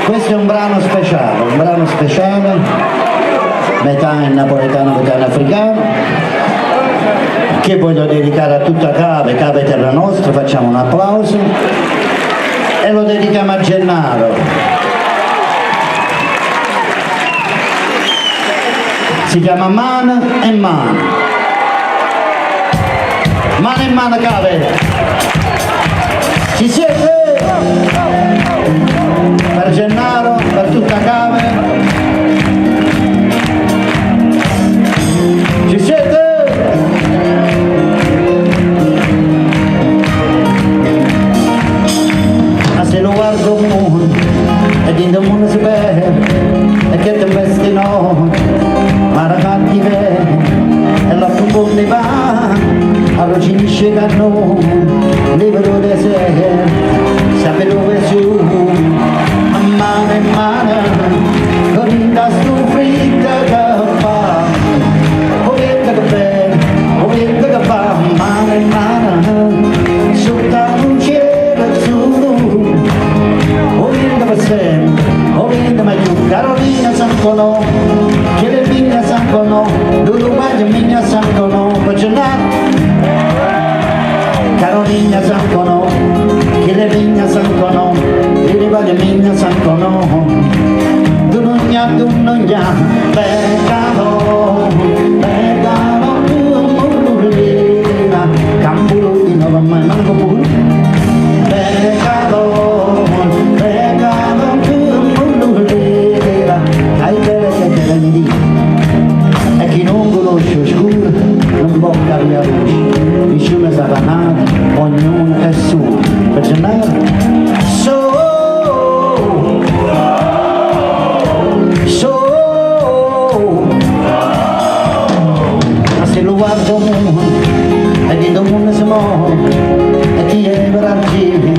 Questo è un brano speciale, metà in napoletano, metà in africano, che voglio dedicare a tutta Cave Terra Nostra, facciamo un applauso, e lo dedichiamo a Gennaro. Si chiama Mano e Mano. Mano e Mano Cave. Ci siete? Per Gennaro, per tutta Cave. Ci siete? Ma se lo guardo il mondo e in il mondo si vede e che te vesti no, ma ragazzi vede e la profonda va arrocinisce che no, libero di sé, sape dove su, a mano in mano, con il fritta che fa, ovviamente che bene, ovviamente che fa, mano in mano, sotto un cielo azzurro, ovviamente per sempre, ovviamente meglio, Carolina Sancono, che le vigna Sancono, l'Uruguay migna Sancono, per Gennaro. Carolina Sancono, che le vigna Sancono, l'Uruguay migna Sancono, tu non gna, peccato, mullina, camburo di nuovo, ma non lo puro, peccato, mullina, hai belle che te ne dico, e chi non conosce oscuro, non può cambiare luce, nessuno sarà nato, ognuno è suo, per Gennaro. Ma se lo guardo mondo, e di mondo si muove, e chi è per archivi,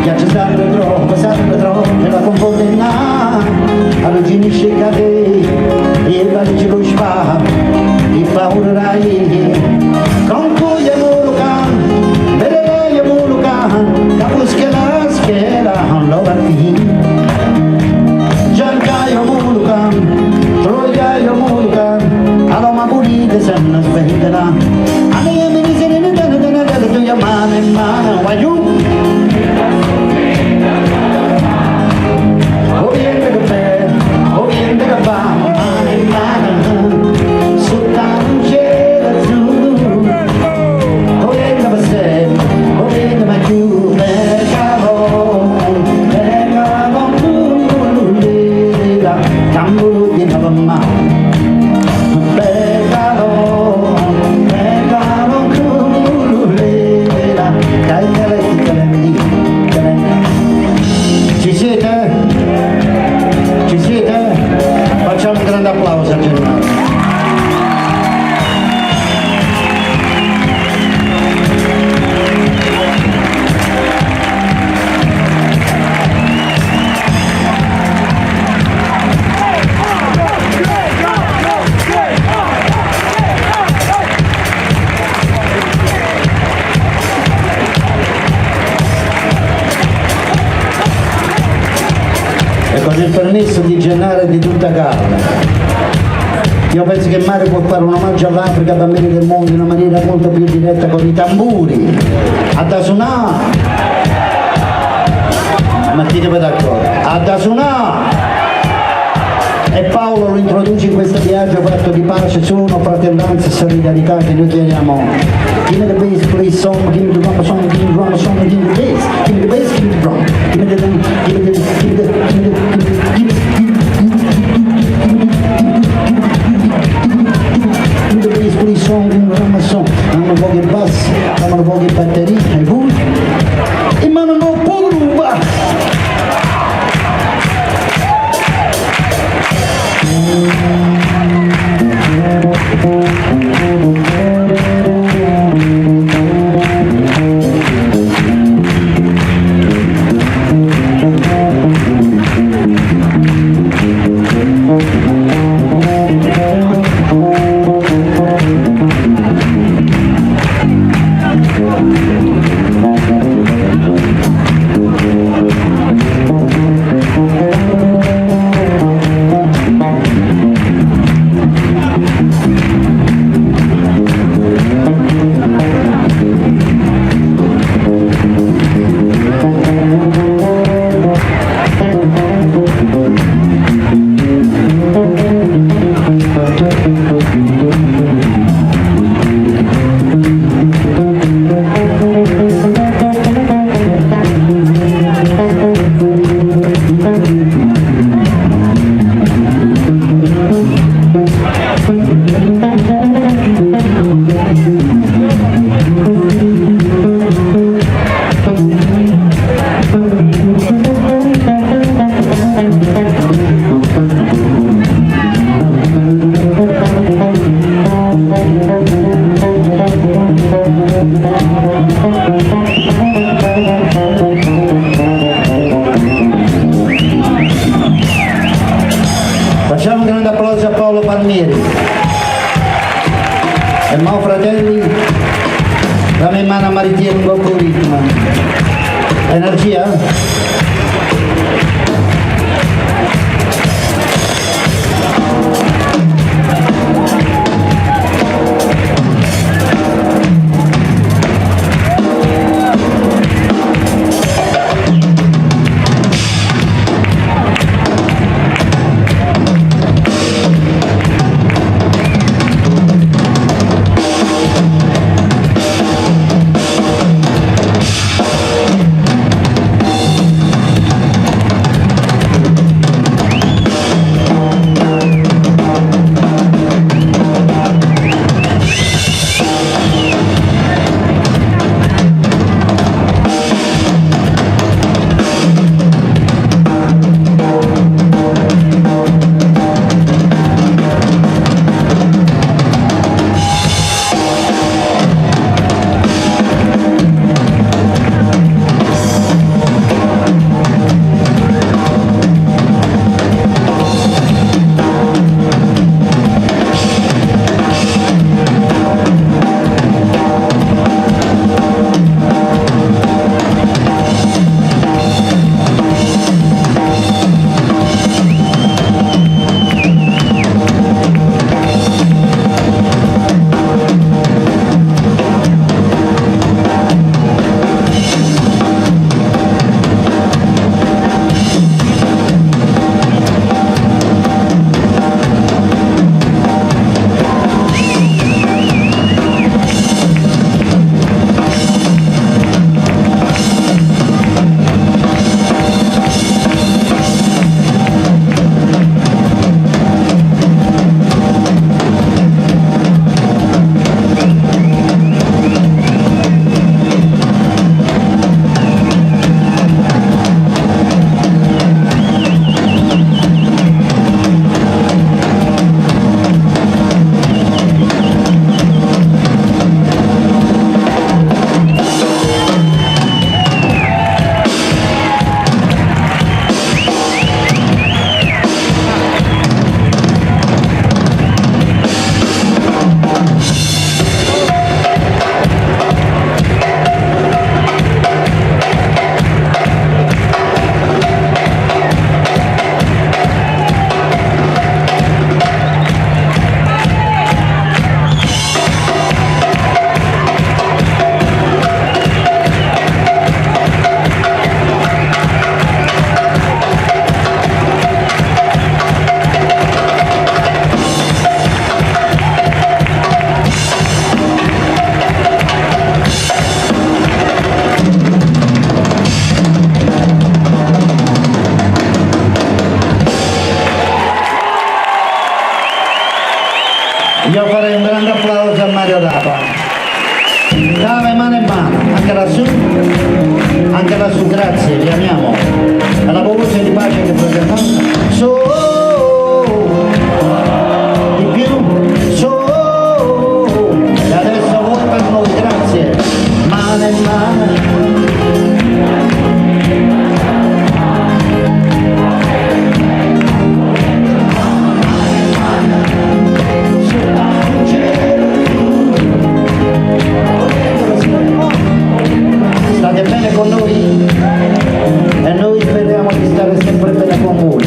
piace sempre troppo, e la confonde in allora finisce il cadere, e va dice lo sparo, e paurerai, con cui è molucan, vedrai è molucan, capo schera, non lo va Giancaio molucan, troiaio molucan, allora pulite se non svenderà, a me mi dice tu io mano in mano, vai giù. Con il permesso di Gennaro e di tutta Cave, io penso che Mario può fare un omaggio all'Africa, bambini del mondo, in una maniera molto più diretta con i tamburi, a suonare, mettitevi d'accordo, a suonare, e Paolo lo introduce in questo viaggio fatto di pace, suono, fratellanza e solidarietà che noi chiediamo. Give me the bass, please, song, give me the drum song, give me the drum song, give me the bass, give me the bass, give me the drum, give me the drum, give me the, give me the, give me the, give me the bass, please, song, give me the drum song, hanno pochi bassi, hanno pochi batterie, e voi? E ma non ho poco ruba! mo fratelli, dammi in mano a Maritia un po' con ritmo. Energia? Io farei un grande applauso a Mario Dapa. Dave mano in mano, anche lassù, grazie, vi amiamo. È la voce di pace che presentiamo. Di più, e adesso voi per noi, grazie. Mano in mano. State bene con noi e noi speriamo di stare sempre bene con voi.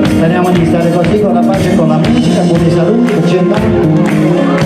Speriamo di stare così con la pace e con la musica, con i saluti che ci danno.